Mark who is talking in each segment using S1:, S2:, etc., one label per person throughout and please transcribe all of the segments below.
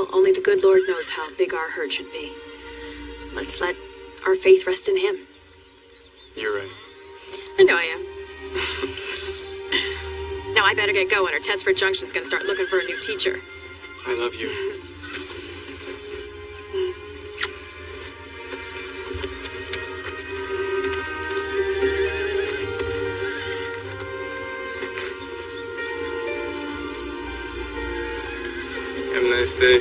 S1: Well, only the good Lord knows how big our hurt should be. Let's let our faith rest in him.
S2: You're right.
S1: I know I am. Now I better get going or Tedsford Junction's gonna start looking for a new teacher.
S2: I love you. Have a nice day.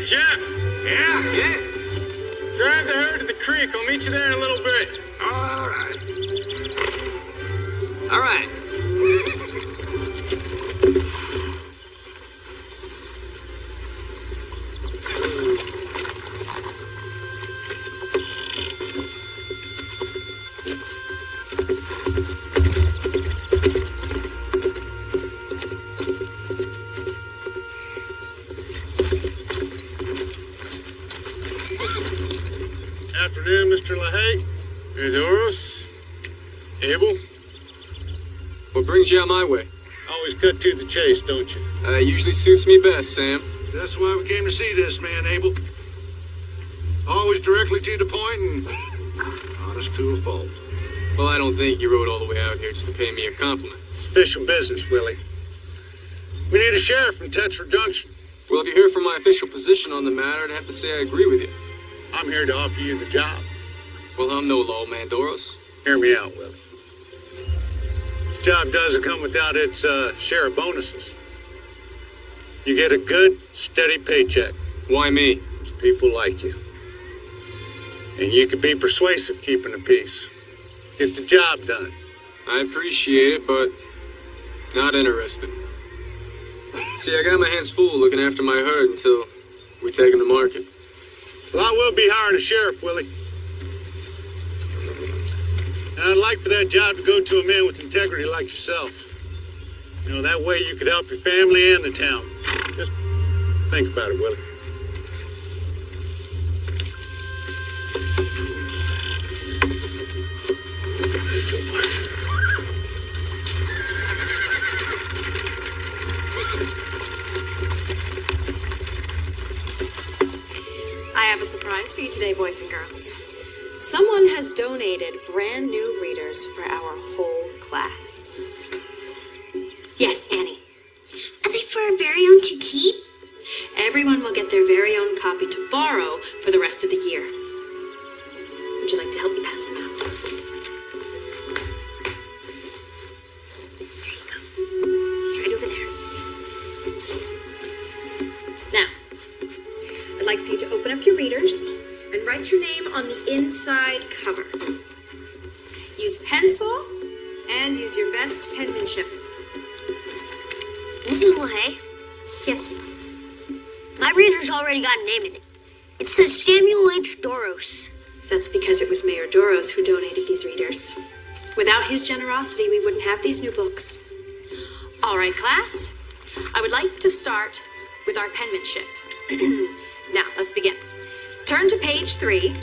S3: Jeff! Yeah? Drive the herd to the creek. I'll meet you there in a little bit.
S4: All right.
S3: Afternoon, Mr. LaHaye. Doros. Abel.
S2: What brings you out my way?
S3: Always cut to the chase, don't you?
S2: Usually suits me best, Sam.
S4: That's why we came to see this man, Abel. Always directly to the point and honest to a fault.
S2: Well, I don't think you rode all the way out here just to pay me a compliment.
S3: It's official business, Willie. We need a sheriff from Tedsford Junction.
S2: Well, if you hear from my official position on the matter, I'd have to say I agree with you.
S3: I'm here to offer you the job.
S2: Well, I'm no lawman, Doros.
S3: Hear me out, Willie. This job doesn't come without its share of bonuses. You get a good, steady paycheck.
S2: Why me?
S3: It's people like you. And you can be persuasive keeping the peace. Get the job done.
S2: I appreciate it, but not interested. See, I got my hands full looking after my herd until we take them to market.
S3: Well, I will be hiring a sheriff, Willie. And I'd like for that job to go to a man with integrity like yourself. You know, that way you could help your family and the town. Just think about it, Willie.
S1: I have a surprise for you today, boys and girls. Someone has donated brand new readers for our whole class. Yes, Annie.
S5: Are they for our very own to keep?
S1: Everyone will get their very own copy to borrow for the rest of the year. Would you like to help me pass them out? There you go. It's right over there. Now, I'd like for you to open up your readers and write your name on the inside cover. Use pencil and use your best penmanship.
S5: Mrs. LaHaye,
S1: Yes.
S5: my reader's already got a name in it. It says Samuel H. Doros.
S1: That's because it was Mayor Doros who donated these readers. Without his generosity, we wouldn't have these new books. All right, class. I would like to start with our penmanship. Now, let's begin. Turn to page 3.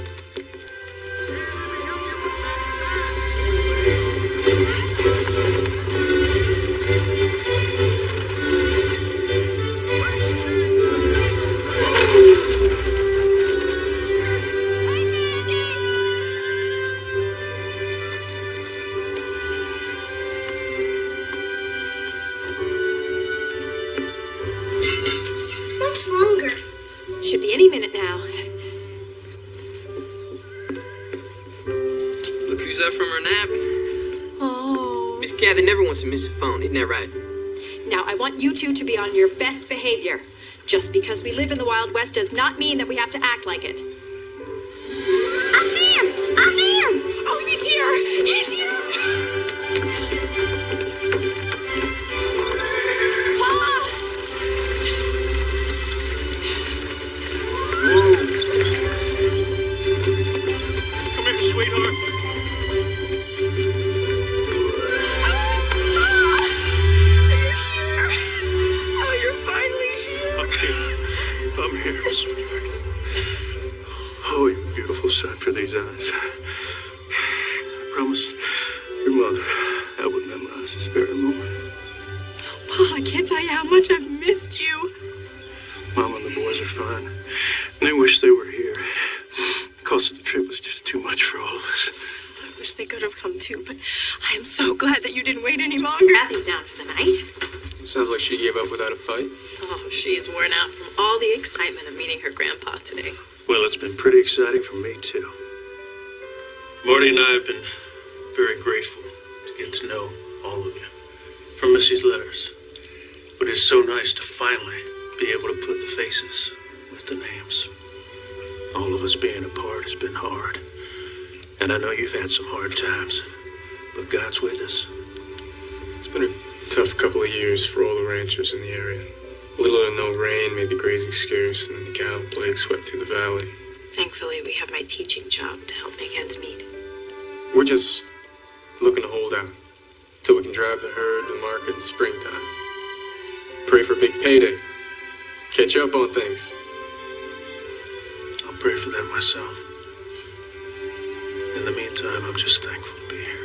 S5: Much longer.
S1: Should be any minute now.
S6: Look who's up from her nap.
S1: Oh.
S6: Miss Kathy never wants to miss a phone, isn't that right?
S1: Now, I want you two to be on your best behavior. Just because we live in the Wild West does not mean that we have to act like it.
S5: I see him! I see him!
S1: Oh, he's here! He's here! Ah!
S3: Come here, sweetheart.
S1: Oh, you're finally here.
S6: I'm here, sweetheart. Oh, you beautiful sight for these eyes. I promised your mother I would memorize this very moment.
S1: Pa, I can't tell you how much I've missed you.
S6: Mom and the boys are fine. And they wish they were here. The cost of the trip was just too much for all of us.
S1: I wish they could have come too, but I am so glad that you didn't wait any longer. Kathy's down for the night.
S2: Sounds like she gave up without a fight.
S7: Oh, she's worn out from all the excitement of meeting her grandpa today.
S6: Well, it's been pretty exciting for me, too. Marty and I have been very grateful to get to know all of you from Missy's letters. But it's so nice to finally be able to put the faces with the names. All of us being apart has been hard. And I know you've had some hard times, but God's with us.
S2: It's been a tough couple of years for all the ranchers in the area. Little or no rain made the grazing scarce, and then the cattle plague swept through the valley.
S7: Thankfully, we have my teaching job to help make ends meet.
S2: We're just looking to hold out till we can drive the herd to the market in springtime. Pray for a big payday. Catch up on things.
S6: I'll pray for that myself. In the meantime, I'm just thankful to be here.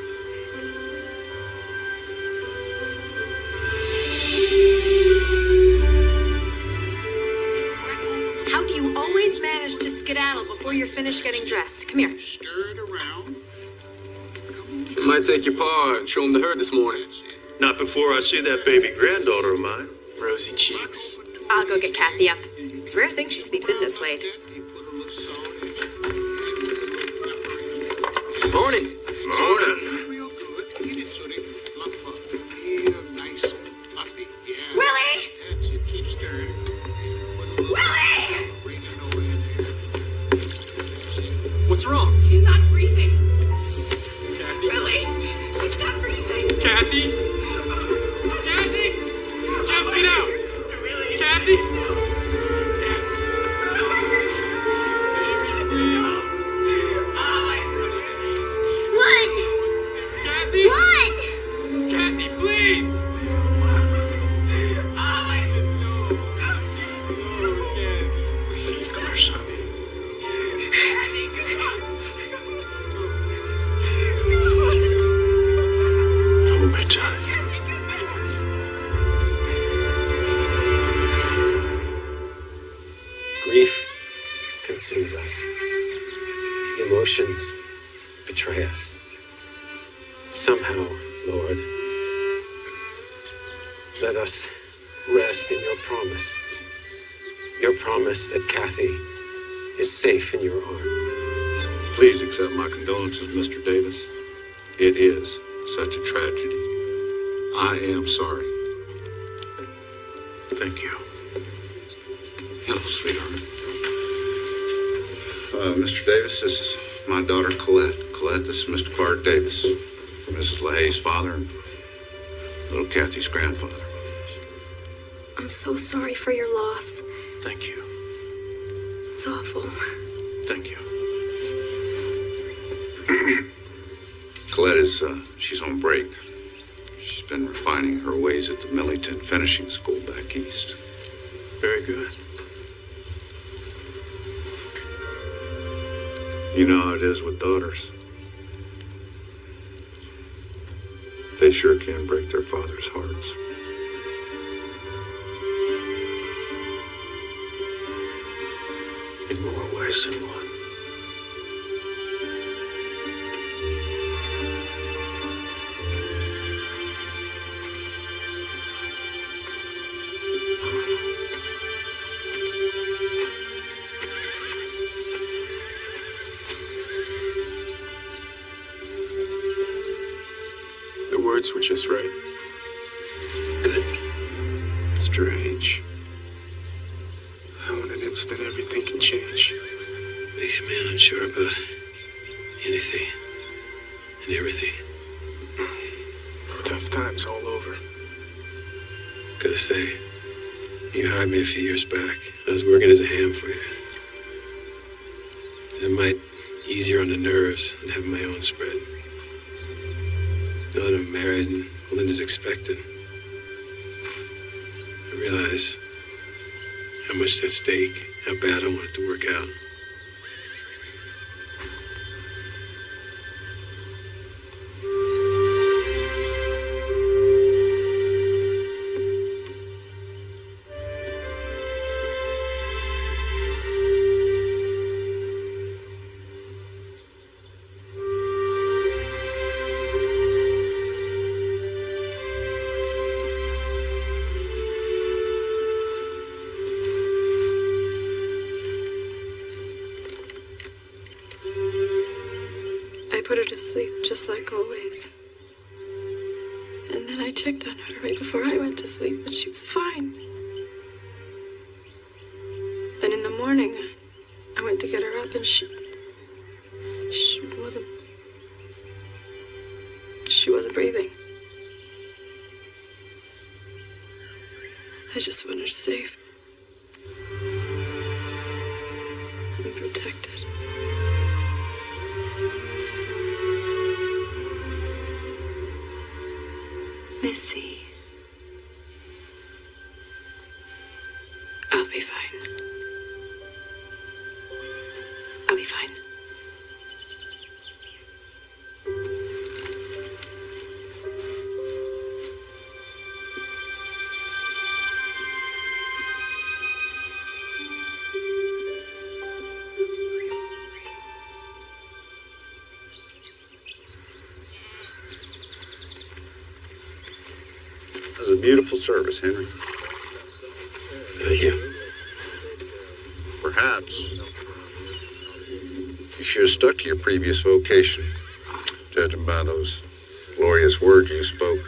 S1: How do you always manage to skedaddle before you're finished getting dressed? Come here.
S4: Stir it around.
S2: I might take your paw and show him the herd this morning.
S6: Not before I see that baby granddaughter of mine.
S2: Rosy cheeks.
S1: I'll go get Kathy up. It's a rare thing she sleeps in this late.
S2: Morning.
S6: Morning.
S4: Real good. Eat it, Sonny. Real nice and fluffy. Yeah.
S1: Willie!
S4: That's it. Keep stirring.
S1: Willie!
S4: Bring it over in here.
S2: What's wrong?
S1: She's not breathing.
S2: Kathy?
S1: Willie! She's not breathing.
S2: Kathy? Kathy? Jeff, get out! Kathy? Please.
S5: What?
S2: Kathy?
S5: What?
S2: Kathy, please!
S6: Come here, son. Hold me tight.
S8: Grief consumes us. Emotions betray us. Somehow, Lord, let us rest in your promise. Your promise that Kathy is safe in your arms.
S4: Please accept my condolences, Mr. Davis. It is such a tragedy. I am sorry.
S6: Thank you.
S4: Hello, sweetheart. Mr. Davis, this is my daughter, Colette. Colette, this is Mr. Clark Davis, Mrs. LaHaye's father, and little Kathy's grandfather.
S1: I'm so sorry for your loss.
S6: Thank you.
S1: It's awful.
S6: Thank you.
S4: Colette is, she's on break. She's been refining her ways at the Millington Finishing School back east.
S6: Very good.
S4: You know how it is with daughters. They sure can break their father's hearts.
S6: In more ways than one.
S2: The words were just right.
S6: Good.
S2: knows that everything can change.
S8: Makes a man unsure about anything and everything.
S2: Tough times all over.
S8: Gotta say, you hired me a few years back. I was working as a ham for you. It was a mite easier on the nerves than having my own spread. Now that I'm married and Linda's expecting, I realize how much at stake, how bad I want it to work out.
S9: I put her to sleep, just like always. And then I checked on her right before I went to sleep, but she was fine. Then in the morning, I went to get her up, and she wasn't breathing. I just want her safe and protected. Missy. I'll be fine. I'll be fine.
S4: That was a beautiful service, Henry.
S8: Thank you.
S4: Perhaps you should have stuck to your previous vocation, judging by those glorious words you spoke.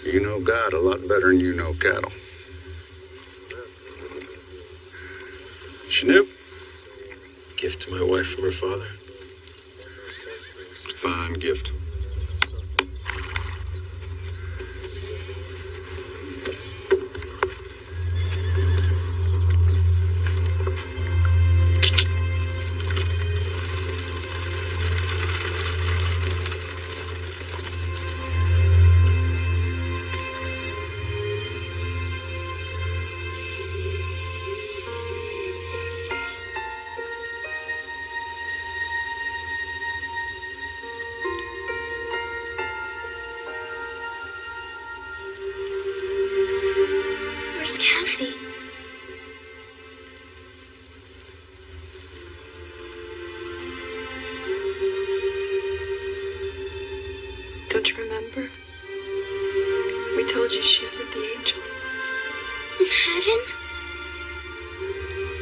S4: You know God a lot better than you know cattle. She knew.
S8: Gift to my wife from her father.
S4: It's a fine gift.
S5: Where's Kathy?
S9: Don't you remember? We told you she's with the angels.
S5: In heaven?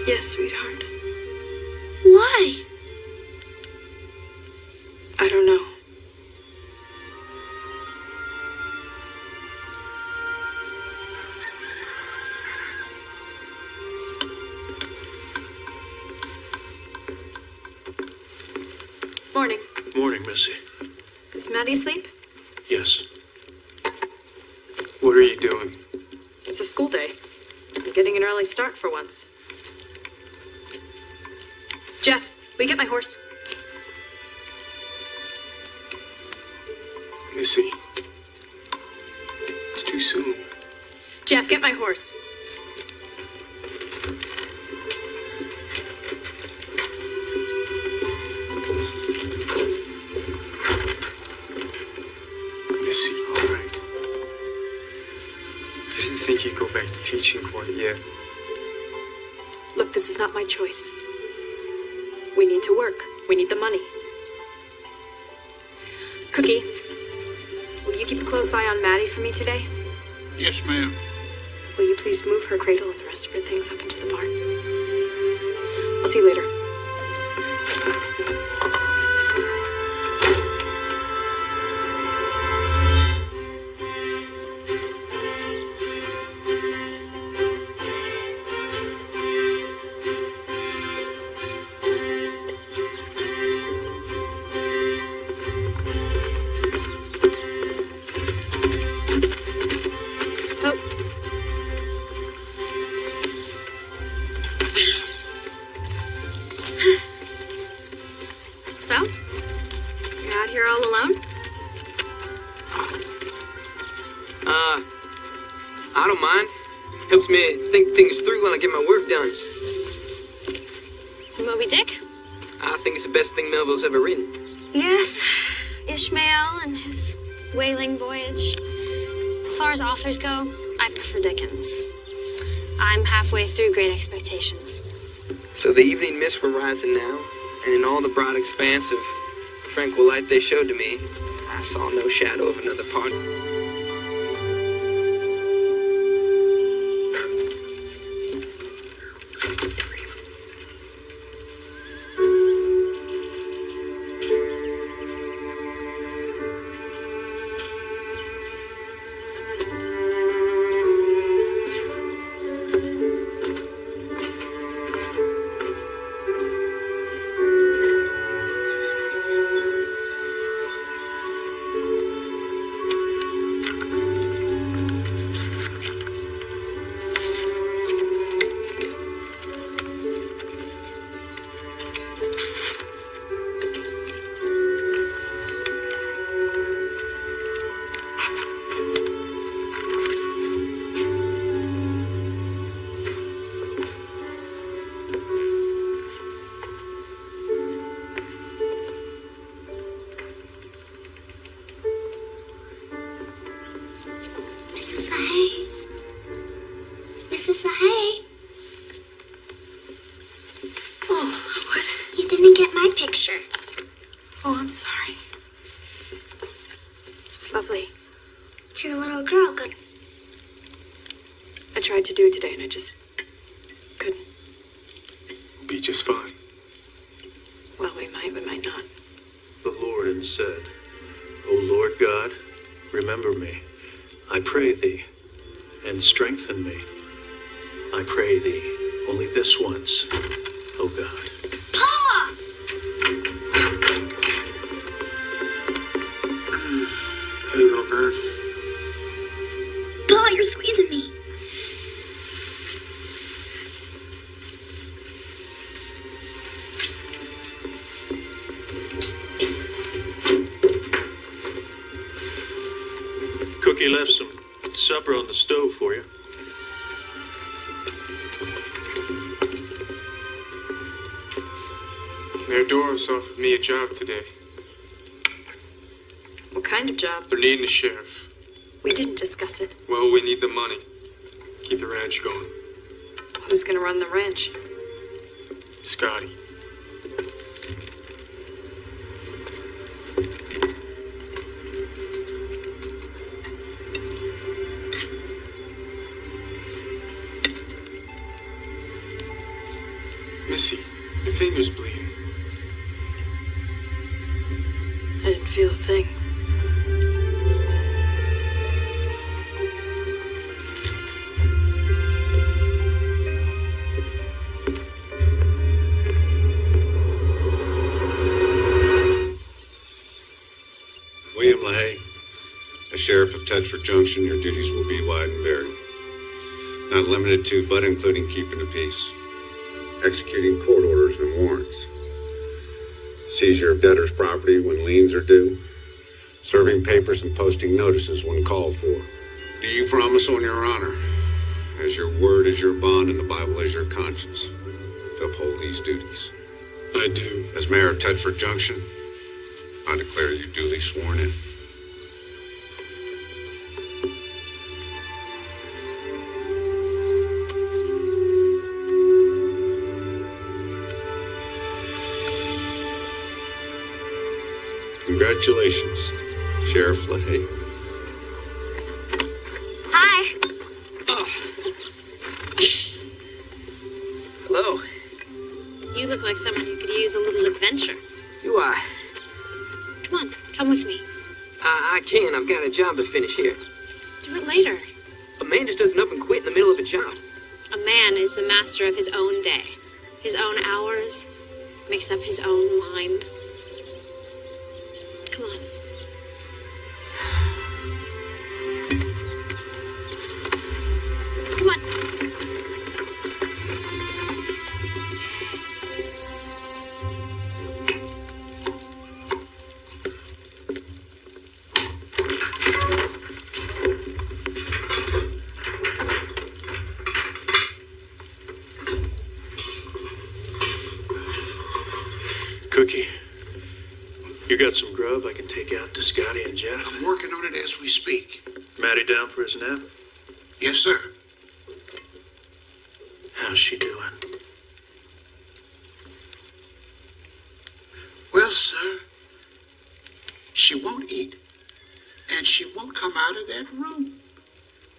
S9: Yes, sweetheart.
S5: Why?
S9: I don't know. Morning.
S6: Morning, Missy.
S1: Is Maddie asleep?
S6: Yes.
S2: What are you doing?
S1: It's a school day. I'm getting an early start for once. Jeff, will you get my horse?
S2: Missy. It's too soon.
S1: Jeff, get my horse.
S2: Missy, all right. I didn't think you'd go back to teaching quite yet.
S1: Look, this is not my choice. We need to work. We need the money. Cookie, will you keep a close eye on Maddie for me today?
S3: Yes, ma'am.
S1: Will you please move her cradle and the rest of her things up into the barn? I'll see you later.
S10: Helps me think things through when I get my work done.
S5: Moby Dick?
S10: I think it's the best thing Melville's ever written.
S5: Yes. Ishmael and his whaling voyage. As far as authors go, I prefer Dickens. I'm halfway through Great Expectations.
S10: So the evening mists were rising now, and in all the broad expanse of tranquil light they showed to me, I saw no shadow of another part.
S11: Mrs. Hay. Mrs. Hay.
S9: Oh, what?
S11: You didn't get my picture.
S9: Oh, I'm sorry. It's lovely.
S11: It's your little girl. Good.
S9: I tried to do it today and I just couldn't.
S2: We'll be just fine.
S9: Well, we might not.
S6: The Lord and said, O Lord God, remember me, I pray thee, and strengthen me. I pray thee, only this once, O God.
S11: Pa!
S2: Hey, little bird.
S11: Pa, you're squeezing me.
S6: Cookie left some supper on the stove for you.
S2: Mayor Doris offered me a job today.
S9: What kind of job?
S2: They're needing a sheriff.
S9: We didn't discuss it.
S2: Well, we need the money. Keep the ranch going.
S9: Who's gonna run the ranch?
S2: Scotty. Missy, your finger's bleeding.
S9: I didn't feel a thing.
S4: William LaHaye, as Sheriff of Tetford Junction, your duties will be wide and varied. Not limited to, but including keeping the peace, executing court orders and warrants, seizure of debtors' property when liens are due, serving papers and posting notices when called for. Do you promise on your honor, as your word is your bond and the Bible is your conscience, to uphold these duties?
S2: I do.
S4: As Mayor of Tetford Junction, I declare you duly sworn in. Congratulations, Sheriff LaHaye.
S5: Hi.
S10: Hello.
S5: You look like someone who could use a little adventure.
S10: Do I?
S5: Come on, come with me.
S10: I can. I've got a job to finish here.
S5: Do it later.
S10: A man just doesn't up and quit in the middle of a job.
S5: A man is the master of his own day, his own hours, makes up his own mind. Come on. Come on.
S6: Cookie, you got some grub I can take out to Scotty and Jeff?
S12: I'm working on it as we speak.
S6: Maddie down for his nap?
S12: Yes, sir.
S6: How's she doing?
S12: Well, sir, she won't eat, and she won't come out of that room.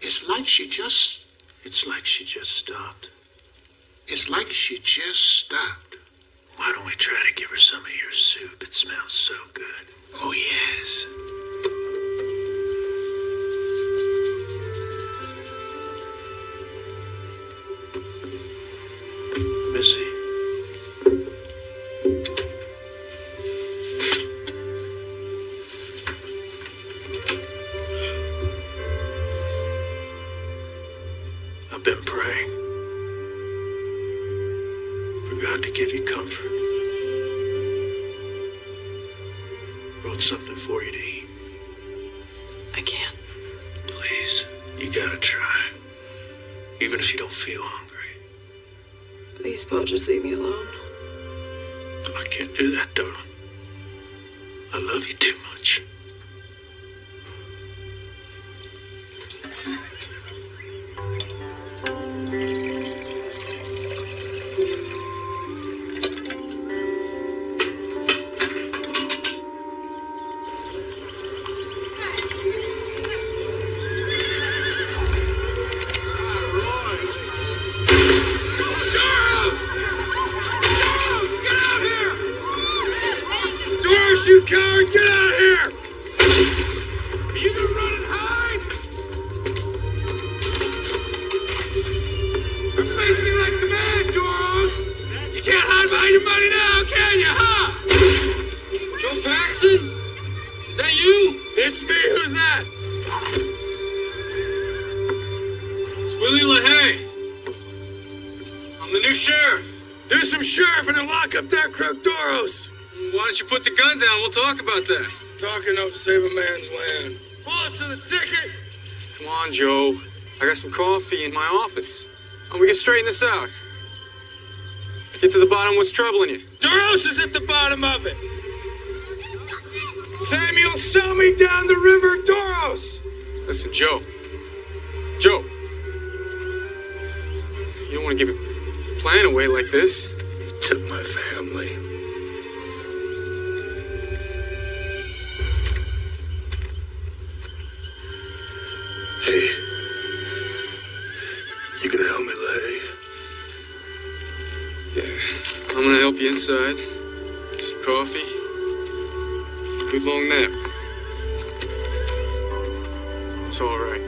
S12: It's like she just
S6: stopped.
S12: It's like she just stopped.
S6: Why don't we try to give her some of your soup? It smells so good.
S12: Oh, yes.
S6: Missy. I've been praying for God to give you comfort. Wrote something for you to eat.
S9: I can't.
S6: Please, you gotta try. Even if you don't feel hungry.
S9: Please, Paul, just leave me alone.
S6: I can't do that, darling. I love you too much.
S12: You coward, get out here! Are you gonna run and hide? Or face me like the man, Doros! You can't hide behind your money now, can you, huh?
S10: Joe Paxson? Is that you?
S12: It's me, who's that?
S10: It's Willie LaHaye. I'm the new sheriff.
S12: Do some sheriff and then lock up that crook, Doros!
S10: Why don't you put the gun down? We'll talk about that.
S12: Talking don't save a man's land. Bullets to the ticket!
S10: Come on, Joe. I got some coffee in my office. And we can straighten this out. Get to the bottom of what's troubling you.
S12: Doros is at the bottom of it! Samuel, sell me down the river, Doros!
S10: Listen, Joe. Joe. You don't want to give your plan away like this.
S12: Took my family. Hey, you gonna help me, LaHaye?
S10: Yeah, I'm gonna help you inside. Some coffee. Good long nap. It's all right.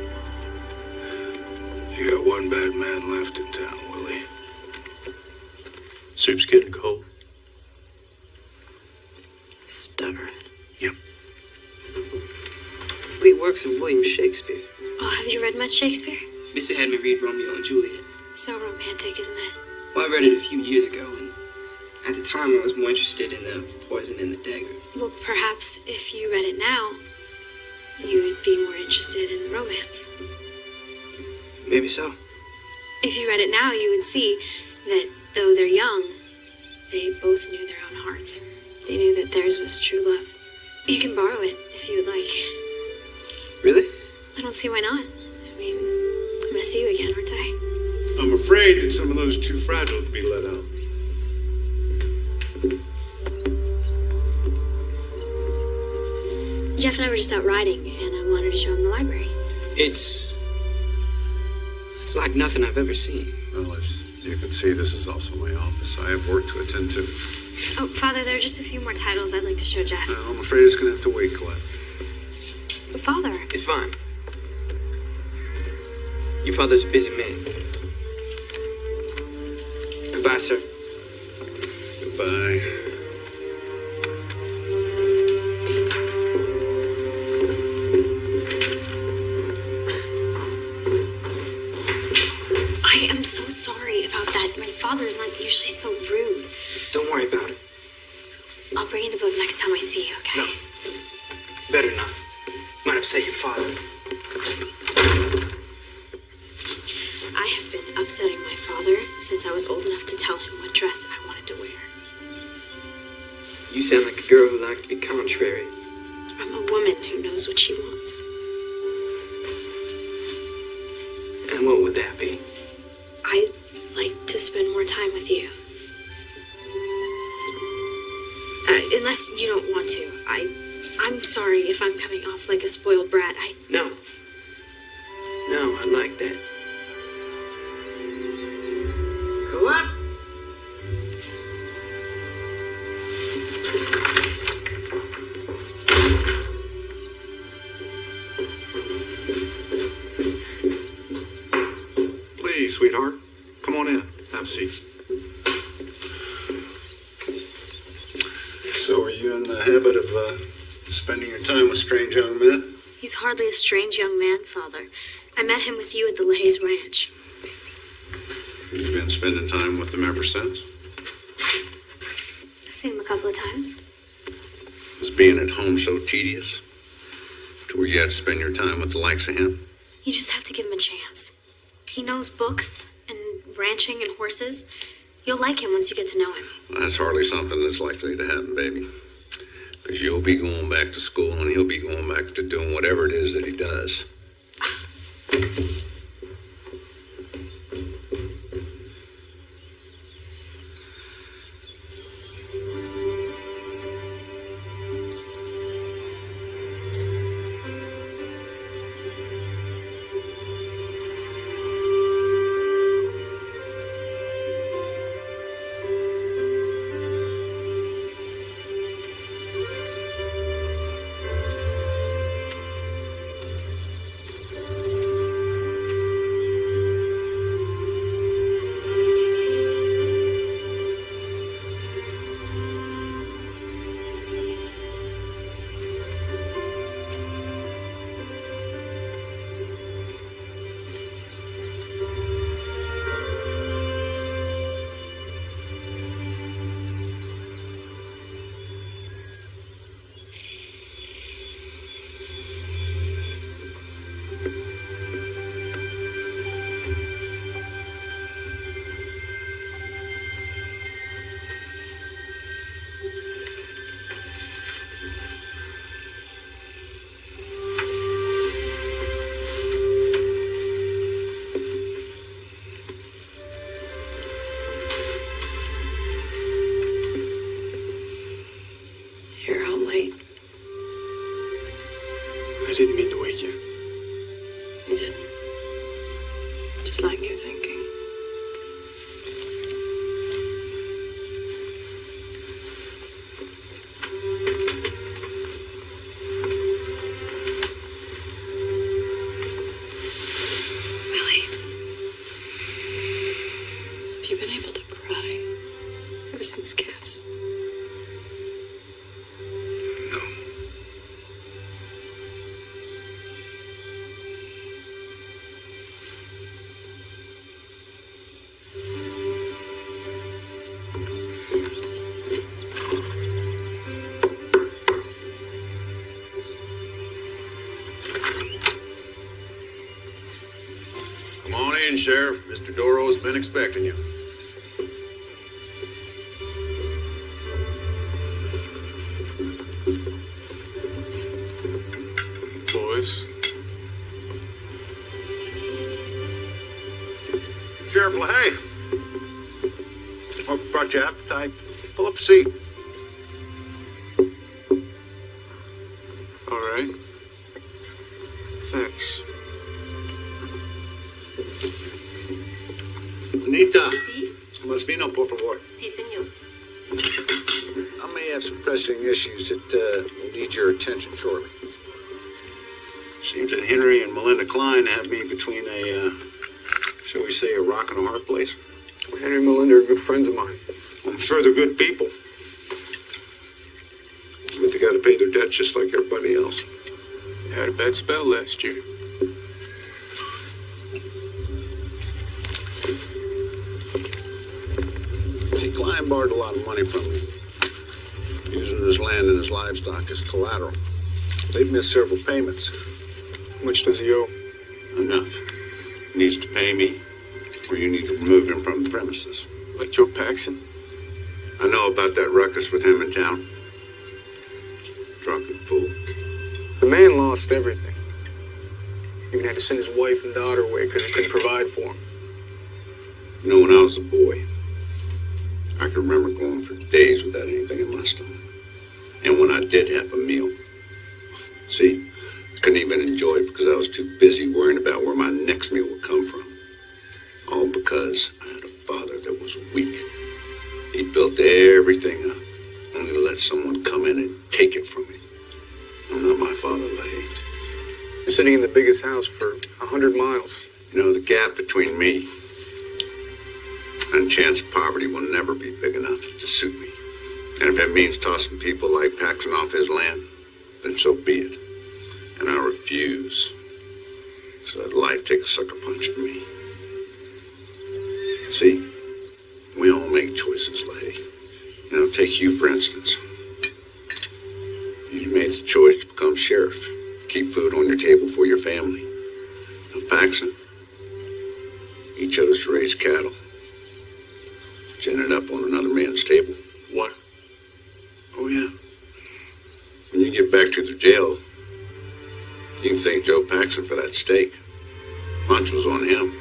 S12: You got one bad man left in town, Willie.
S6: Soup's getting cold.
S9: Stubborn.
S6: Yep.
S10: Lee works in William Shakespeare.
S5: Oh, have you read much Shakespeare?
S10: Missy had me read Romeo and Juliet.
S5: It's so romantic, isn't it?
S10: Well, I read it a few years ago, and at the time I was more interested in the poison and the dagger.
S5: Well, perhaps if you read it now, you would be more interested in the romance.
S10: Maybe so.
S5: If you read it now, you would see that though they're young, they both knew their own hearts. They knew that theirs was true love. You can borrow it if you would like.
S10: Really?
S5: I don't see why not. I mean, I'm gonna see you again, aren't I?
S3: I'm afraid that some of those are too fragile to be let out.
S5: Jeff and I were just out riding, and I wanted to show him the library.
S10: It's like nothing I've ever seen.
S4: Well, as you can see, this is also my office. I have work to attend to.
S5: Oh, Father, there are just a few more titles I'd like to show Jeff.
S4: I'm afraid it's going to have to wait, Colette.
S5: But Father.
S10: It's fine. Your father's a busy man. Goodbye, sir.
S4: Goodbye.
S5: I am so sorry about that. My father is not usually so rude.
S10: Don't worry about it.
S5: I'll bring you the book next time I see you, okay?
S10: No. Better not. Might upset your father.
S5: I have been upsetting my father since I was old enough to tell him what dress I wanted to wear.
S10: You sound like a girl who likes to be contrary.
S9: I'm a woman who knows what she wants.
S10: And what would that be?
S9: I'd like to spend more time with you. Unless you don't want to. I'm sorry if I'm coming off like a spoiled brat.
S10: No. No, I like that.
S12: What?
S4: Please, sweetheart, come on in. Have a seat. So, are you in the habit of spending your time with strange young men?
S9: He's hardly a strange young man, Father. I met him with you at the LaHaye's ranch.
S4: You've been spending time with them ever since?
S9: I've seen him a couple of times.
S4: Was being at home so tedious? To where you had to spend your time with the likes of him?
S9: You just have to give him a chance. He knows books and ranching and horses. You'll like him once you get to know him.
S4: Well, that's hardly something that's likely to happen, baby. Because you'll be going back to school and he'll be going back to doing whatever it is that he does.
S2: I didn't mean to wake you.
S9: You didn't. Just like you're thinking. Willie, have you been able to cry ever since Cats?
S13: Come on in, Sheriff. Mr. Doro's been expecting you.
S2: Boys.
S3: Sheriff LaHaye. Hope I brought you appetite. Pull up a seat.
S2: All right. Thanks.
S3: Anita. Más vino, por favor.
S1: Sí, señor.
S3: I may have some pressing issues that will need your attention shortly. Seems that Henry and Melinda Klein have me between a, shall we say, a rock and a hard place.
S8: Well, Henry and Melinda are good friends of mine.
S3: I'm sure they're good people. But they got to pay their debts just like everybody else.
S2: Had a bad spell last year.
S3: See, Klein borrowed a lot of money from me, using his land and his livestock as collateral. They've missed several payments.
S2: How much does he owe?
S3: Enough. He needs to pay me, or you need to remove him from the premises.
S2: Like Joe Paxson?
S3: I know about that ruckus with him in town.
S10: man lost everything. Even had to send his wife and daughter away because he couldn't provide for him.
S4: You know, when I was a boy, I can remember going for days without anything in my stomach. And when I did have a meal, see, I couldn't even enjoy it because I was too busy worrying about where my next meal would come from. All because I had a father that was weak. He built everything up, only to let someone come in and take it from me. I'm not my father, Leahy.
S10: You're sitting in the biggest house for 100 miles.
S4: You know, the gap between me and chance of poverty will never be big enough to suit me. And if that means tossing people like Paxton off his land, then so be it. And I refuse to let life take a sucker punch at me. See, we all make choices, Leahy. You know, take you, for instance. You made the choice to become sheriff, keep food on your table for your family. Now, Paxton, he chose to raise cattle, which ended up on another man's table.
S2: What?
S4: Oh, yeah. When you get back to the jail, you can thank Joe Paxton for that steak. Lunch was on him.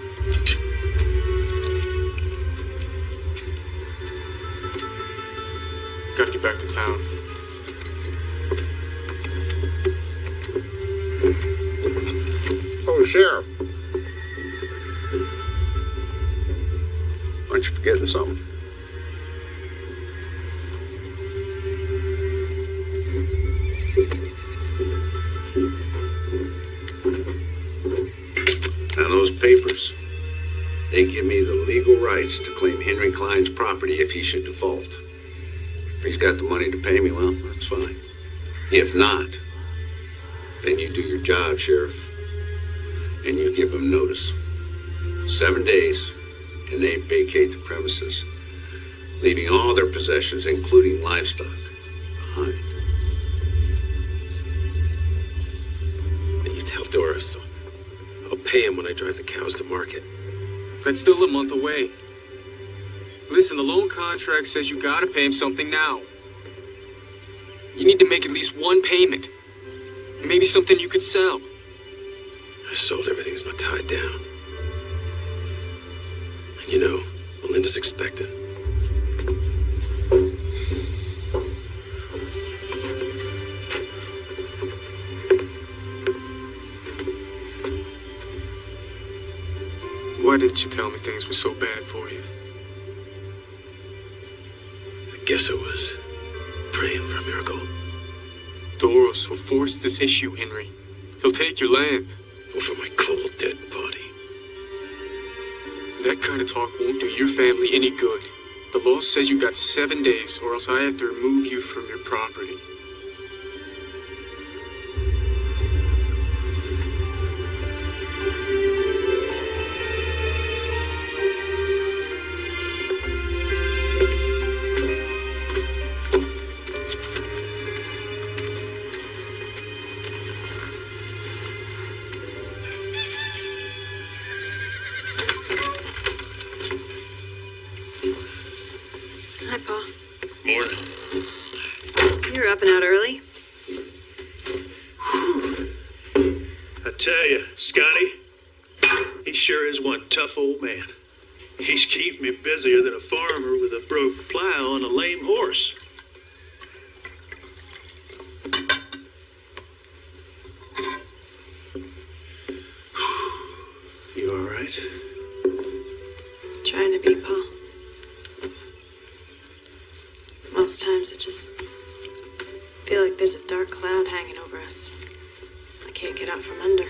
S2: Gotta get back to town.
S4: Oh, Sheriff. Aren't you forgetting something? Now, those papers, they give me the legal rights to claim Henry Klein's property if he should default. If he's got the money to pay me, well, that's fine. If not, then you do your job, Sheriff, and you give him notice. 7 days, and they vacate the premises, leaving all their possessions, including livestock, behind.
S8: And you tell Doris, I'll pay him when I drive the cows to market.
S10: That's still a month away. Listen, the loan contract says you gotta pay him something now. You need to make at least one payment. Maybe something you could sell.
S8: I sold everything's not tied down. And you know, Melinda's expecting.
S2: Why didn't you tell me things were so bad for you?
S8: I guess I was praying for a miracle.
S2: Doros will force this issue, Henry. He'll take your land.
S8: Over my cold, dead body.
S2: That kind of talk won't do your family any good. The law says you got 7 days, or else I have to remove you from your property.
S1: Hi, Pa.
S6: Morning.
S1: You're up and out early.
S6: I tell you, Scotty, he sure is one tough old man. He's keeping me busier than a farmer with a broke plow and a lame horse. You all right?
S1: Trying to be, Pa. Most times I just feel like there's a dark cloud hanging over us. I can't get out from under.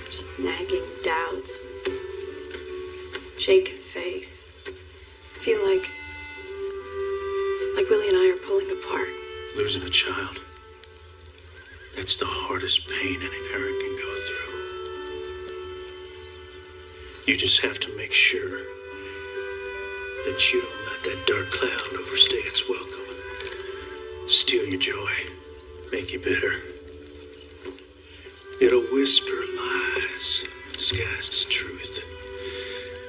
S1: Just nagging doubts. Shaken faith. I feel like Willie and I are pulling apart.
S6: Losing a child. That's the hardest pain any parent can go through. You just have to make sure that you don't let that dark cloud overstay its welcome. Steal your joy. Make you bitter. It'll whisper lies disguised as truth.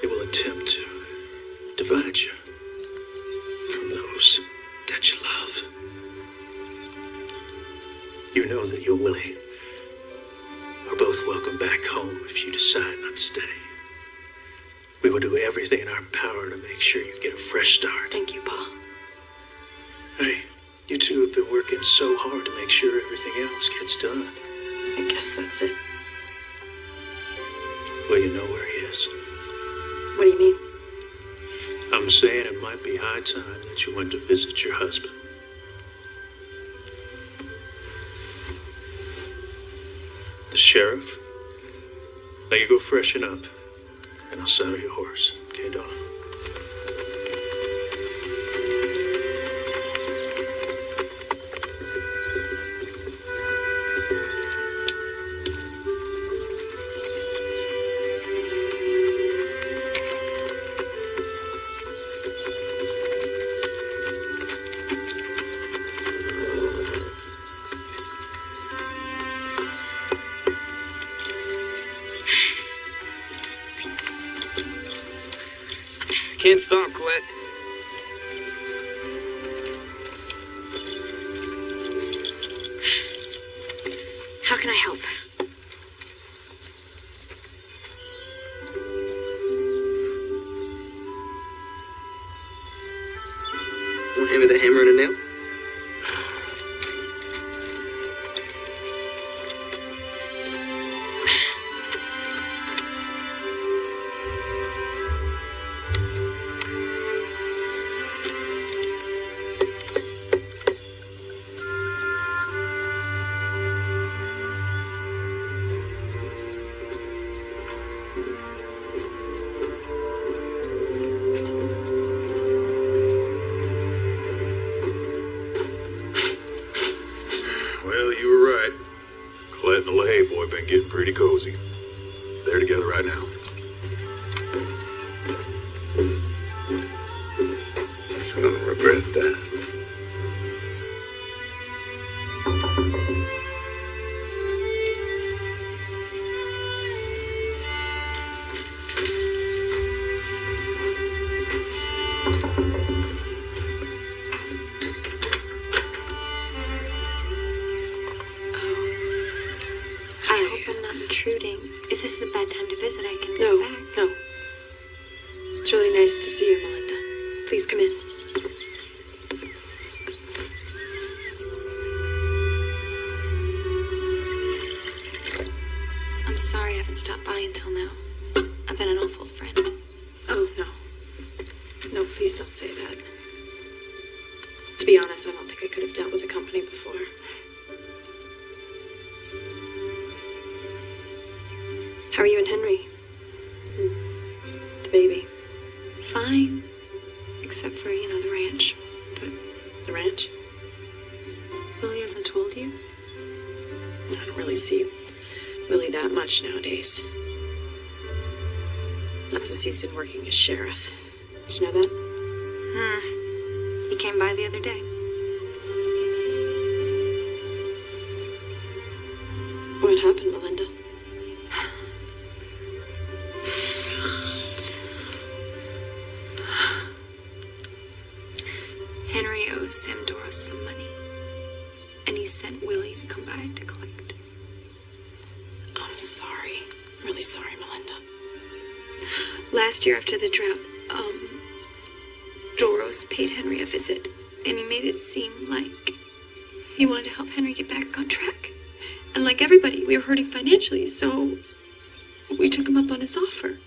S6: It will attempt to divide you from those that you love. You know that you and Willie are both welcome back home if you decide not to stay. We will do everything in our power to make sure you get a fresh start.
S9: Thank you, Pa.
S6: Hey, you two have been working so hard to make sure everything else gets done.
S9: I guess that's it.
S6: Well, you know where he is.
S9: What do you mean?
S6: I'm saying it might be high time that you went to visit your husband. The sheriff? Now you go freshen up, and I'll saddle your horse. Okay, Donna?
S10: Can't stop, Colette.
S1: How can I help?
S14: Want to hand me the hammer and a nail?
S13: Well, you were right. Colette and the LaHaye boy been getting pretty cozy. They're together right now.
S3: He's gonna regret that.
S1: I hope I'm not intruding. If this is a bad time to visit, I can
S9: No,
S1: go back.
S9: no. It's really nice to see you, Melinda. Please come in.
S1: I'm sorry I haven't stopped by until now. I've been an awful friend.
S9: Oh, no. No, please don't say that. To be honest, I don't think I could have dealt with the company before. How are you and Henry? And the baby?
S1: Fine. Except for, the ranch. But
S9: The ranch?
S1: Willie hasn't told you?
S9: I don't really see Willie that much nowadays. Not since he's been working as sheriff. Did you know that?
S1: He came by the other day.
S9: What happened, Melinda?
S1: Henry owes Sam Doros some money. And he sent Willie to come by to collect.
S9: I'm sorry. I'm really sorry, Melinda.
S1: Last year after the drought, Doros paid Henry a visit. And he made it seem like he wanted to help Henry get back on track. And like everybody, we were hurting financially, so we took him up on his offer.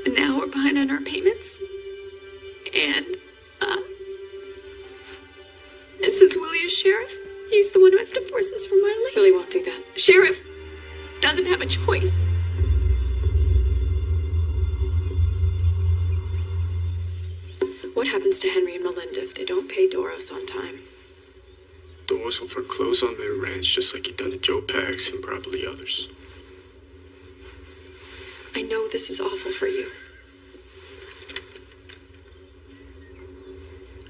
S1: And now we're behind on our payments. And since Willie is sheriff, he's the one who has to force us from our land.
S9: Willie won't do that.
S1: Sheriff doesn't have a choice.
S9: What happens to Henry and Melinda if they don't pay Doros on time?
S2: Doris will foreclose on their ranch just like he done to Joe Pax and probably others.
S9: I know this is awful for you.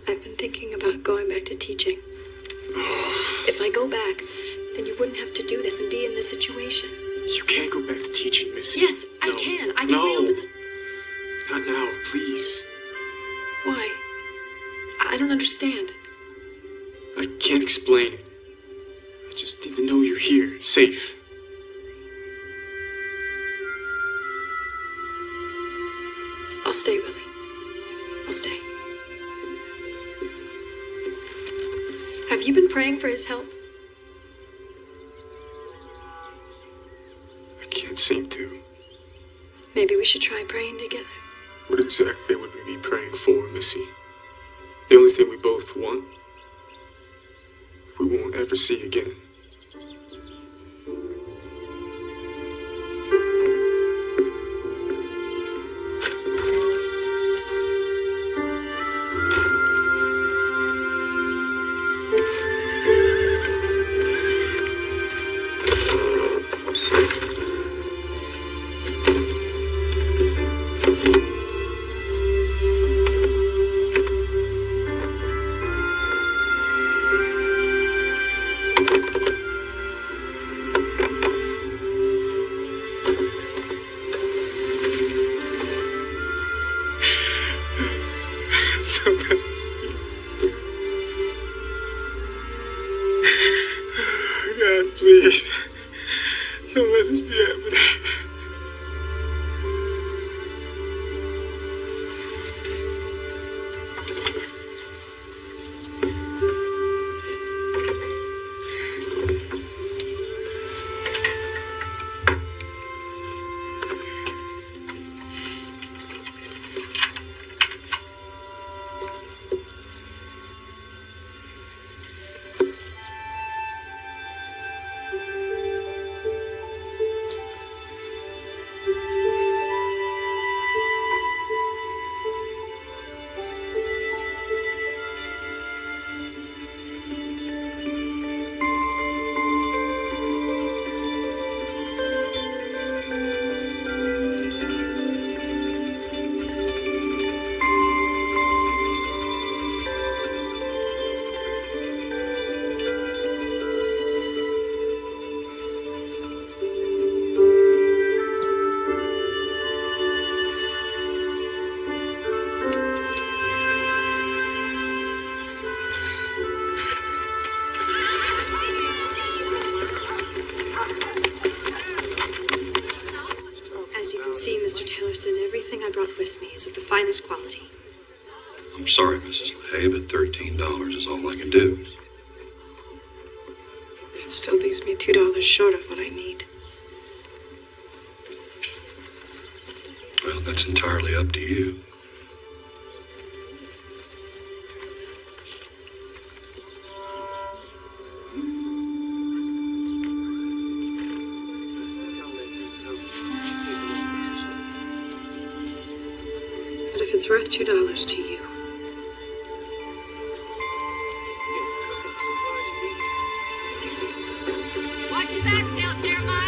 S9: I've been thinking about going back to teaching. If I go back, then you wouldn't have to do this and be in this situation.
S2: You can't go back to teaching, Missy.
S9: Yes, I
S2: No.
S9: can. I can
S2: No.
S9: reopen the...
S2: Not now, please.
S9: Why? I don't understand.
S2: I can't explain it. I just need to know you're here, safe.
S9: I'll stay, Willie. I'll stay. Have you been praying for his help?
S2: I can't seem to.
S9: Maybe we should try praying together.
S2: What exactly would we be praying for, Missy? The only thing we both want, we won't ever see again. God, please, don't let this be happening.
S9: As you can see, Mr. Taylorson, everything I brought with me is of the finest quality.
S13: I'm sorry, Mrs. LaHaye, but $13 is all I can do.
S9: That still leaves me $2 short of what I need.
S13: Well, that's entirely up to you.
S9: But if it's worth $2 to you,
S11: Watch your back, tail, Jeremiah.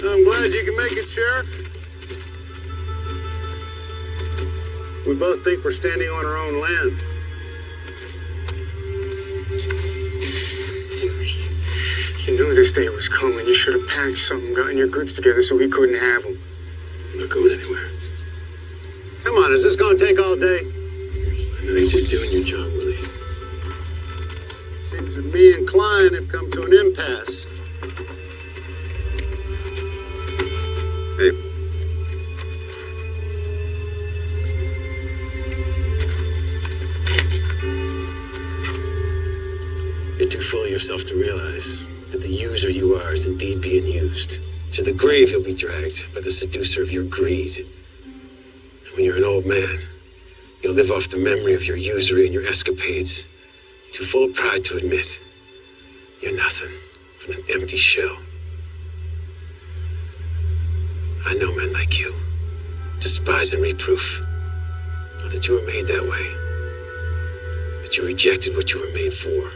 S4: I'm glad you can make it, Sheriff. We both think we're standing on our own land.
S2: You knew this day was coming. You should have packed something, gotten your goods together so we couldn't have them.
S13: I'm not going anywhere.
S4: Come on, is this going to take all day?
S13: I know you're just doing your job, Willie.
S4: Seems that me and Klein have come to an impasse. Hey.
S8: You're too full of yourself to realize that the user you are is indeed being used. To the grave you'll be dragged by the seducer of your greed. And when you're an old man, you'll live off the memory of your usury and your escapades. Too full of pride to admit you're nothing but an empty shell. I know men like you, despise and reproof. Not that you were made that way, that you rejected what you were made for.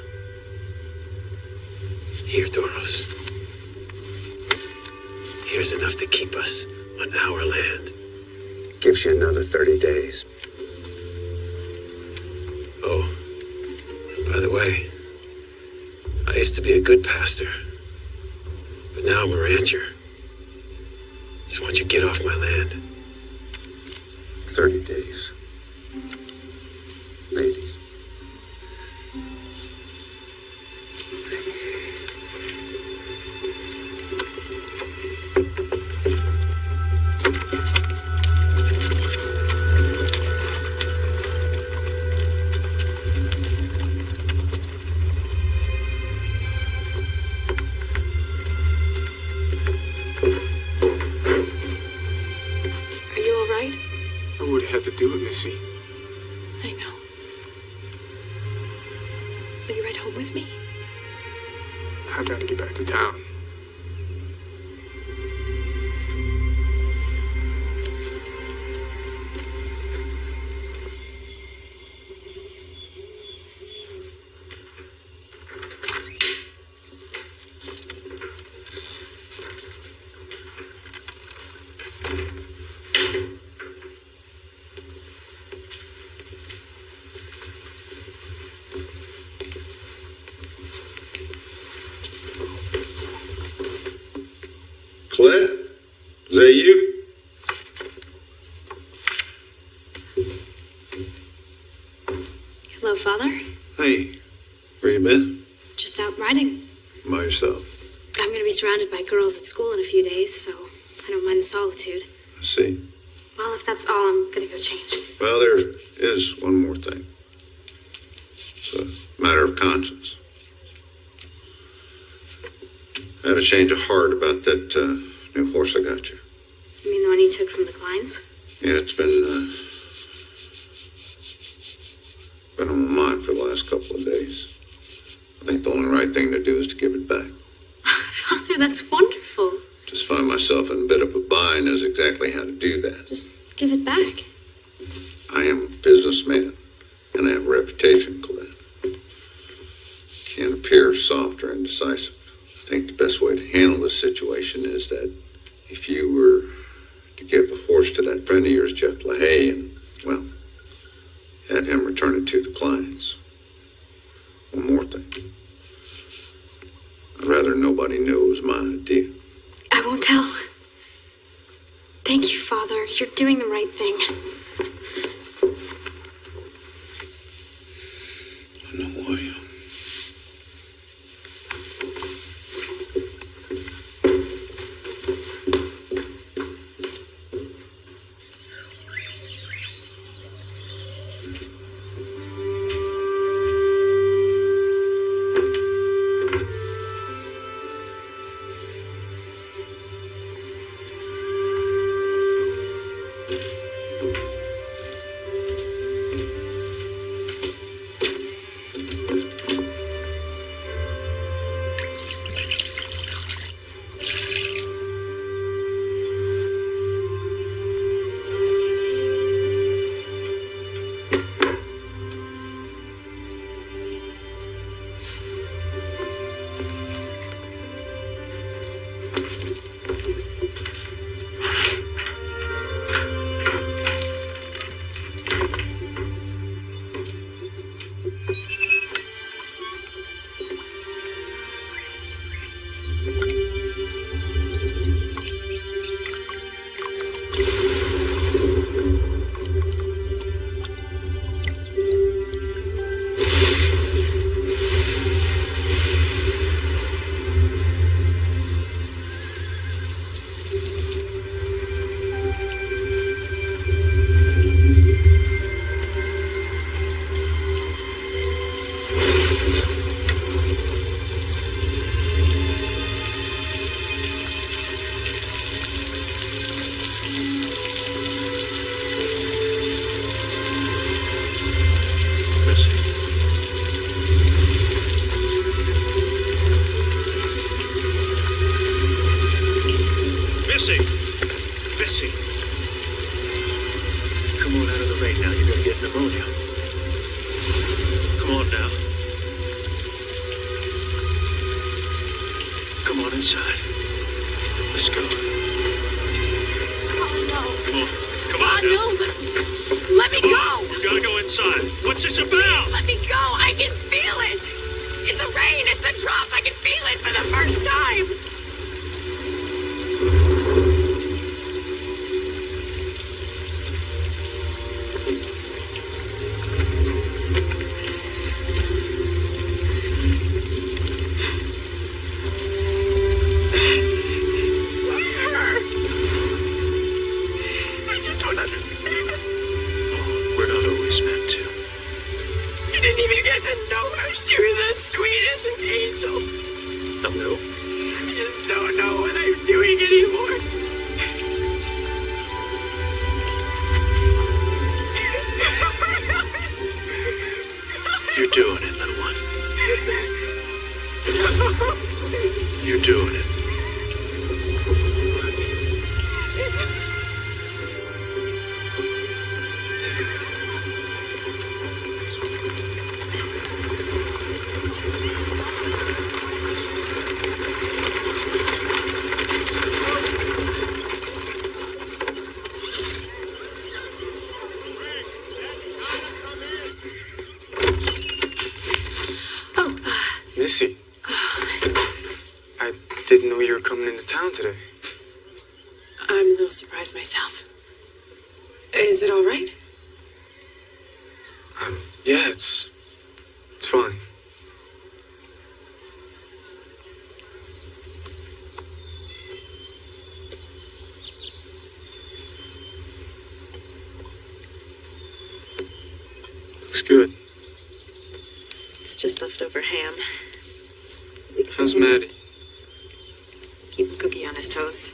S8: Here, Doros. Here's enough to keep us on our land.
S4: Gives you another 30 days.
S8: Oh, by the way, I used to be a good pastor, but now I'm a rancher. So why don't you get off my land?
S4: 30 days. Ladies.
S10: I would have had to do it, Missy.
S9: I know. Will you ride home with me?
S10: I gotta get back to town.
S4: Clint? Is that you?
S1: Hello, Father.
S4: Hey, where you been?
S1: Just out riding.
S4: By yourself.
S1: I'm going to be surrounded by girls at school in a few days, so I don't mind the solitude.
S4: I see.
S1: Well, if that's all, I'm going to go change.
S4: Well, there is one more thing. It's a matter of conscience. I had a change of heart about that new horse I got you.
S1: You mean the one you took from the Kleins?
S4: Yeah, it's been on my mind for the last couple of days. I think the only right thing to do is to give it back.
S1: Father, that's wonderful.
S4: Just find myself in a bit of a bind as exactly how to do that.
S1: Just give it back.
S4: I am a businessman, and I have a reputation, Colette. Can't appear soft or indecisive. I think the best way to handle this situation is that if you were to give the horse to that friend of yours, Jeff LaHaye, and, well, have him return it to the clients. One more thing. I'd rather nobody knew it was my idea.
S1: I won't tell. Thank you, Father. You're doing the right thing.
S4: I know who I am.
S10: inside. Let's go.
S11: Oh, no.
S6: Come on now.
S11: No. Let me go.
S6: We gotta go inside. What's this about?
S11: Let me go. I can feel it. It's the rain. It's the drops. I can feel it for the first time.
S6: We're not always meant to.
S11: You didn't even get to know her. She was the sweetest angel.
S6: No.
S11: I just don't know what I'm doing anymore.
S6: You're doing it, little one. You're doing it.
S10: Missy. I didn't know you were coming into town today.
S9: I'm a little surprised myself. Is it all right?
S10: Yeah, it's fine. Looks good.
S9: It's just leftover ham.
S10: How's Maddie?
S9: Keep a cookie on his toes.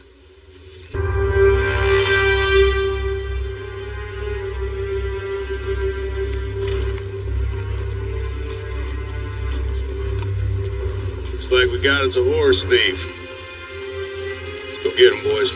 S13: Looks like we got us a horse thief. Let's go get him, boys.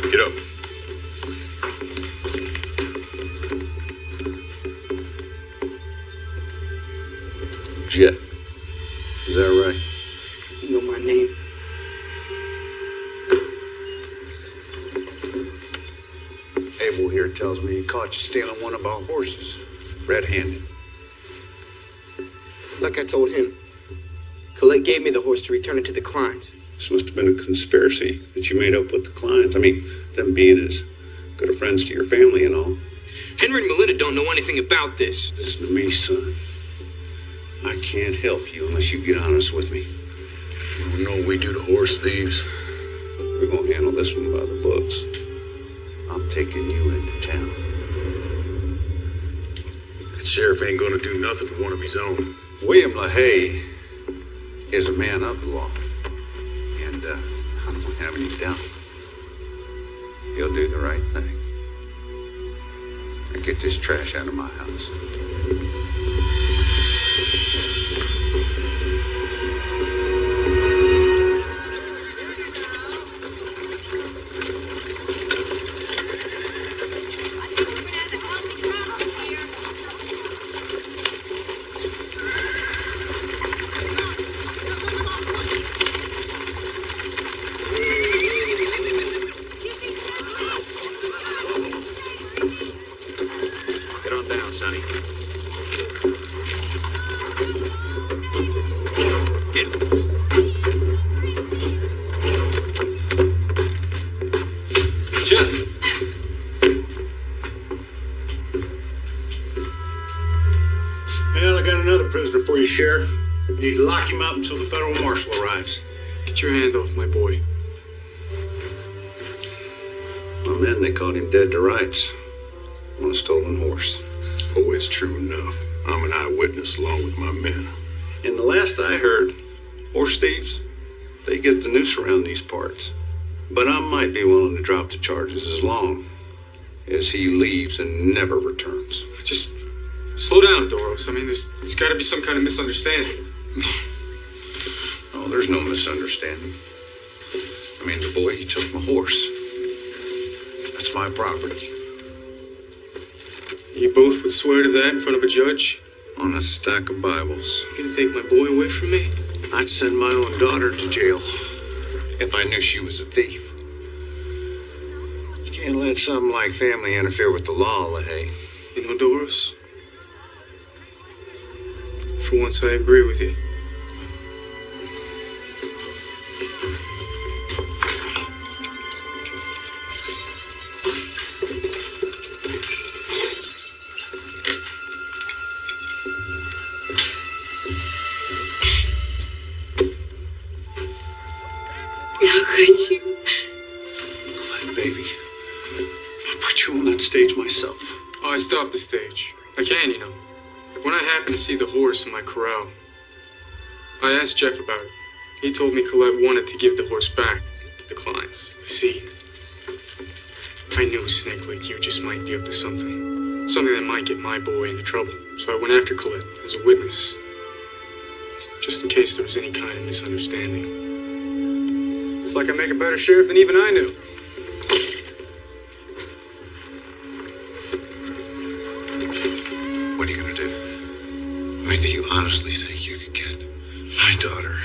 S13: Get up.
S3: Jet. Is that right?
S14: You know my name.
S3: Abel here tells me he caught you stealing one of our horses, red-handed.
S14: Like I told him. Colette gave me the horse to return it to the Kleins.
S4: This must have been a conspiracy that you made up with the Kleins. I mean, them being as good of friends to your family and all.
S14: Henry and Melinda don't know anything about this.
S4: Listen to me, son. I can't help you unless you get honest with me.
S13: You know what we do to horse thieves?
S4: We're gonna handle this one by the books. I'm taking you into town.
S13: That sheriff ain't gonna do nothing for one of his own.
S4: William LaHaye is a man of the law. And I don't have any doubt. He'll do the right thing. Now get this trash out of my house.
S10: Get on down, Sonny.
S13: Get.
S10: Jeff.
S3: Well, I got another prisoner for you, Sheriff. You need to lock him up until the federal marshal arrives.
S10: Get your hand off my boy.
S4: My men, they caught him dead to rights on a stolen horse.
S13: Oh, it's true enough. I'm an eyewitness along with my men.
S4: And the last I heard, horse thieves, they get the noose around these parts. But I might be willing to drop the charges as long as he leaves and never returns.
S10: Just slow down, Doros. I mean, there's got to be some kind of misunderstanding.
S4: Oh, there's no misunderstanding. I mean, the boy, he took my horse. That's my property.
S10: You both would swear to that in front of a judge?
S4: On a stack of Bibles.
S10: You gonna take my boy away from me?
S4: I'd send my own daughter to jail if I knew she was a thief. You can't let something like family interfere with the law, LaHaye.
S10: You know, Doris, for once I agree with you.
S9: How could you?
S4: Baby, I put you on that stage myself.
S10: Oh, I stopped the stage. I can, you know. When I happened to see the horse in my corral, I asked Jeff about it. He told me Colette wanted to give the horse back to the clients. You see, I knew a snake like you just might be up to something. Something that might get my boy into trouble. So I went after Colette as a witness. Just in case there was any kind of misunderstanding. It's like I make a better sheriff than even I knew.
S4: What are you gonna do? I mean, do you honestly think you could get my daughter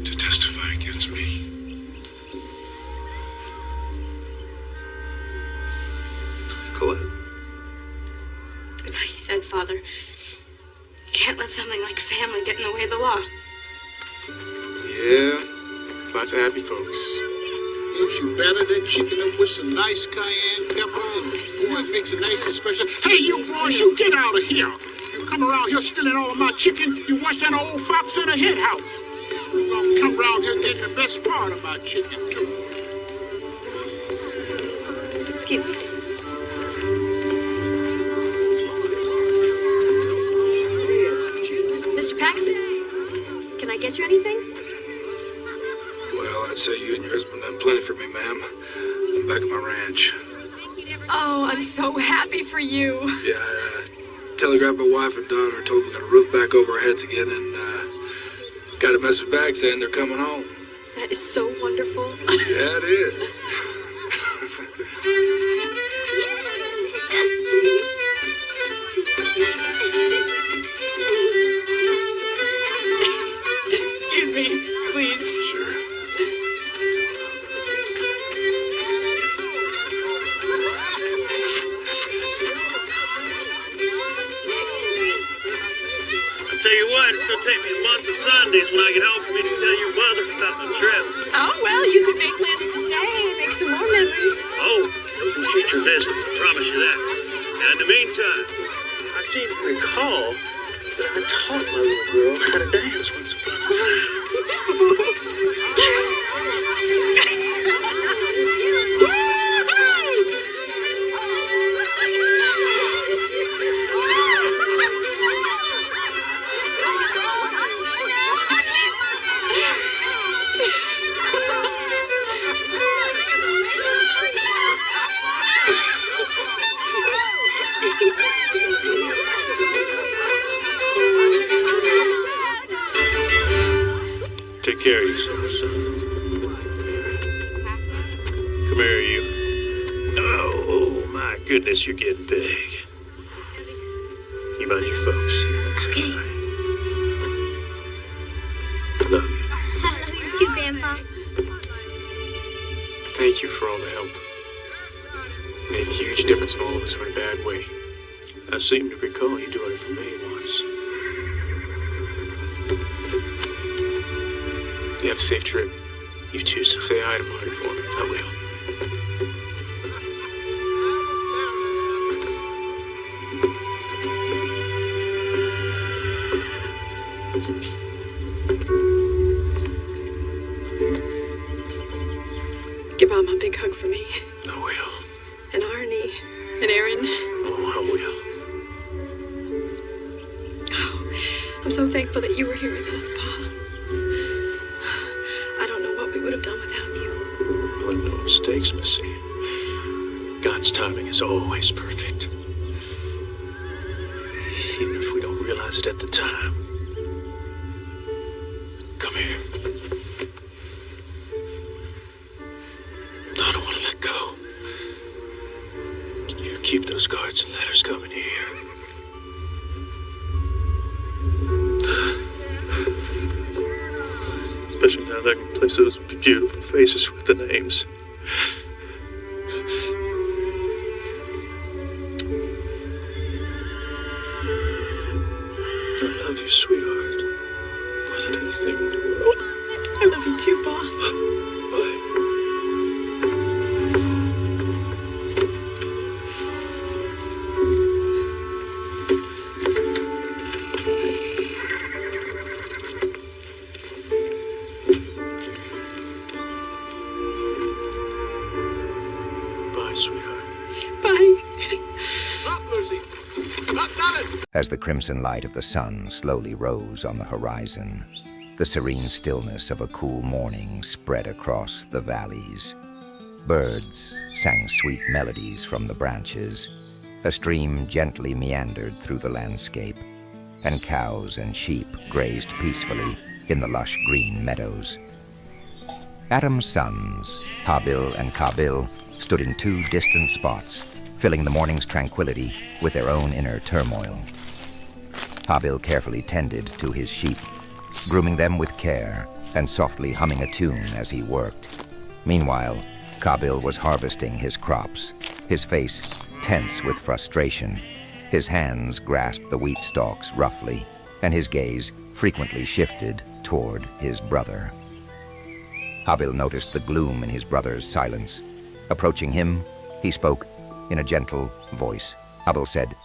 S4: to testify against me? Colette?
S9: It's like you said, Father. You can't let something like family get in the way of the law.
S10: Yeah, lots of happy folks.
S12: Yes, you better than chicken up with some nice cayenne pepper. Boy, it makes it nice and special. Hey, you boys, you get out of here. You come around here stealing all of my chicken. You watch that old fox in a hen house. You gonna come around here getting the best part of my chicken, too.
S9: Excuse me.
S1: Mr. Paxton, can I get you anything?
S15: Well, I'd say you and your husband done plenty for me, ma'am. I'm back at my ranch.
S9: Oh, I'm so happy for you.
S15: Yeah, I telegraphed my wife and daughter, told them we got a roof back over our heads again, and got a message back saying they're coming home.
S9: That is so wonderful.
S15: Yeah, it is.
S9: Excuse me, please.
S15: Sure.
S6: I'll tell you what, it's gonna take me a month of Sundays when I get home for me to tell your mother about the trip.
S9: Oh, well, you could make plans to stay, make some more memories.
S6: Oh, those are future visits, I promise you that. Now, in the meantime, I seem to recall that I taught my little girl how to dance once upon a time. Take care of yourself, son. Come here, you. Oh, my goodness, you're getting big. You mind your folks.
S5: Okay.
S6: Love you.
S5: I love you too, Grandpa.
S2: Thank you for all the help. Made a huge difference in all of us who are in a bad way.
S6: I seem to recall you doing it for me once.
S2: You have a safe trip.
S6: You too, son.
S2: Say hi to Marty for me.
S6: I will.
S9: Give Mom a big hug for me.
S6: I will.
S9: And Arnie. And Aaron.
S6: Oh, I will.
S9: so thankful that you were here with us, Pa. I don't know what we would have done without you.
S6: Well, no mistakes, Missy. God's timing is always perfect. Even if we don't realize it at the time. Come here. I don't want to let go. You keep those cards and letters coming here. Especially now that I can place those beautiful faces with the names. I love you, sweetheart. More than anything in the world.
S9: I love you too, Pa.
S6: Bye. Bye, sweetheart.
S9: Bye.
S12: Up, Lucy. Up, Donald.
S16: As the crimson light of the sun slowly rose on the horizon, the serene stillness of a cool morning spread across the valleys. Birds sang sweet melodies from the branches. A stream gently meandered through the landscape, and cows and sheep grazed peacefully in the lush green meadows. Adam's sons, Habil and Kabil, stood in two distant spots, filling the morning's tranquility with their own inner turmoil. Habil carefully tended to his sheep, grooming them with care and softly humming a tune as he worked. Meanwhile, Kabil was harvesting his crops, his face tense with frustration. His hands grasped the wheat stalks roughly, and his gaze frequently shifted toward his brother. Habil noticed the gloom in his brother's silence. Approaching him, he spoke in a gentle voice. Habil said,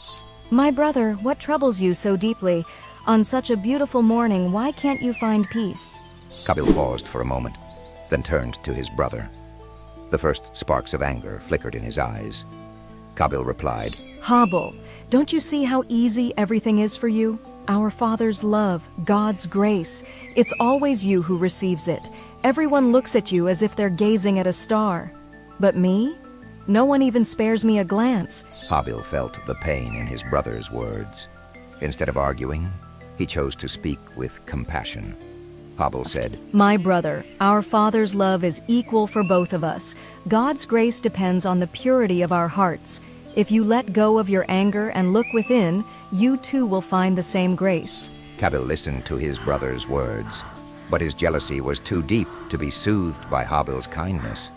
S17: "My brother, what troubles you so deeply? On such a beautiful morning, why can't you find peace?"
S16: Kabil paused for a moment, then turned to his brother. The first sparks of anger flickered in his eyes. Kabil replied,
S17: "Habil, don't you see how easy everything is for you? Our Father's love, God's grace, it's always you who receives it. Everyone looks at you as if they're gazing at a star. But me? No one even spares me a glance."
S16: Habil felt the pain in his brother's words. Instead of arguing, he chose to speak with compassion. Habil said,
S17: "My brother, our Father's love is equal for both of us. God's grace depends on the purity of our hearts. If you let go of your anger and look within, you too will find the same grace."
S16: Kabil listened to his brother's words, but his jealousy was too deep to be soothed by Habil's kindness.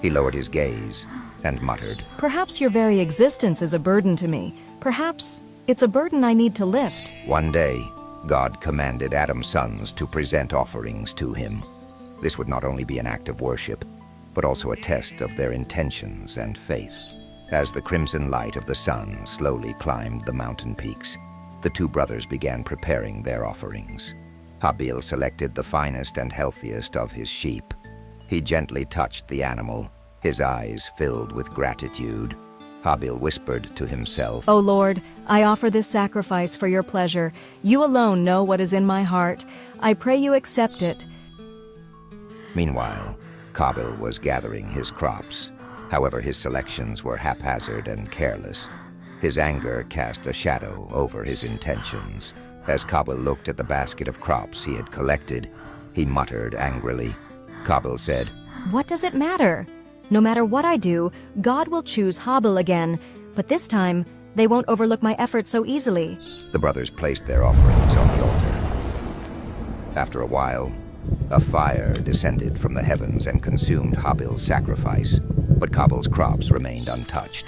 S16: He lowered his gaze and muttered,
S17: "Perhaps your very existence is a burden to me. Perhaps it's a burden I need to lift."
S16: One day, God commanded Adam's sons to present offerings to him. This would not only be an act of worship, but also a test of their intentions and faith. As the crimson light of the sun slowly climbed the mountain peaks, the two brothers began preparing their offerings. Habil selected the finest and healthiest of his sheep. He gently touched the animal, his eyes filled with gratitude. Habil whispered to himself,
S17: "O Lord, I offer this sacrifice for your pleasure. You alone know what is in my heart. I pray you accept it."
S16: Meanwhile, Kabil was gathering his crops. However, his selections were haphazard and careless. His anger cast a shadow over his intentions. As Kabil looked at the basket of crops he had collected, he muttered angrily. Kabil said,
S17: "What does it matter? No matter what I do, God will choose Habil again, but this time they won't overlook my efforts so easily."
S16: The brothers placed their offerings on the altar. After a while, a fire descended from the heavens and consumed Habil's sacrifice, but Kabil's crops remained untouched.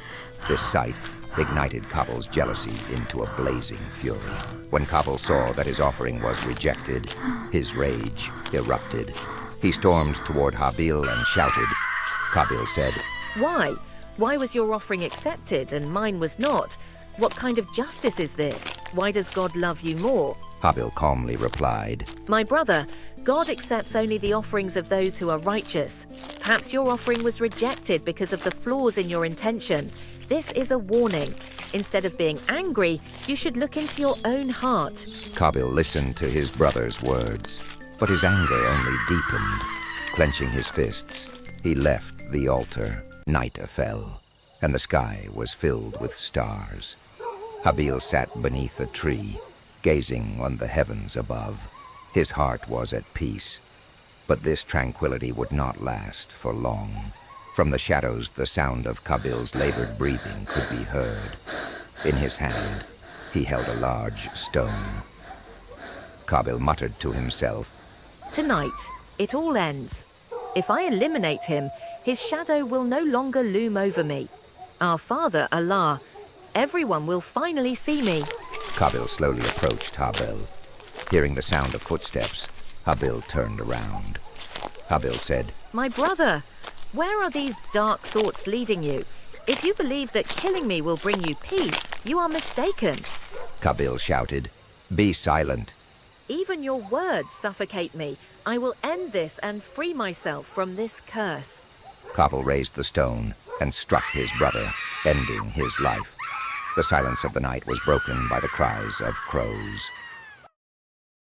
S16: This sight ignited Kabil's jealousy into a blazing fury. When Kabil saw that his offering was rejected, his rage erupted. He stormed toward Habil and shouted. Kabil said,
S18: "Why? Why was your offering accepted and mine was not? What kind of justice is this? Why does God love you more?"
S16: Habil calmly replied,
S18: "My brother, God accepts only the offerings of those who are righteous. Perhaps your offering was rejected because of the flaws in your intention. This is a warning. Instead of being angry, you should look into your own heart.
S16: Kabil listened to his brother's words, but his anger only deepened. Clenching his fists, he left the altar. Night fell, and the sky was filled with stars. Habil sat beneath a tree, gazing on the heavens above. His heart was at peace, but this tranquility would not last for long. From the shadows, the sound of Kabil's labored breathing could be heard. In his hand, he held a large stone. Kabil muttered to himself,
S18: Tonight, it all ends. If I eliminate him, his shadow will no longer loom over me. Our Father, Allah, everyone will finally see me.
S16: Kabil slowly approached Habil. Hearing the sound of footsteps, Habil turned around. Habil said,
S18: My brother, where are these dark thoughts leading you? If you believe that killing me will bring you peace, you are mistaken.
S16: Kabil shouted, Be silent.
S18: Even your words suffocate me. I will end this and free myself from this curse.
S16: Kabil raised the stone and struck his brother, ending his life. The silence of the night was broken by the cries of crows.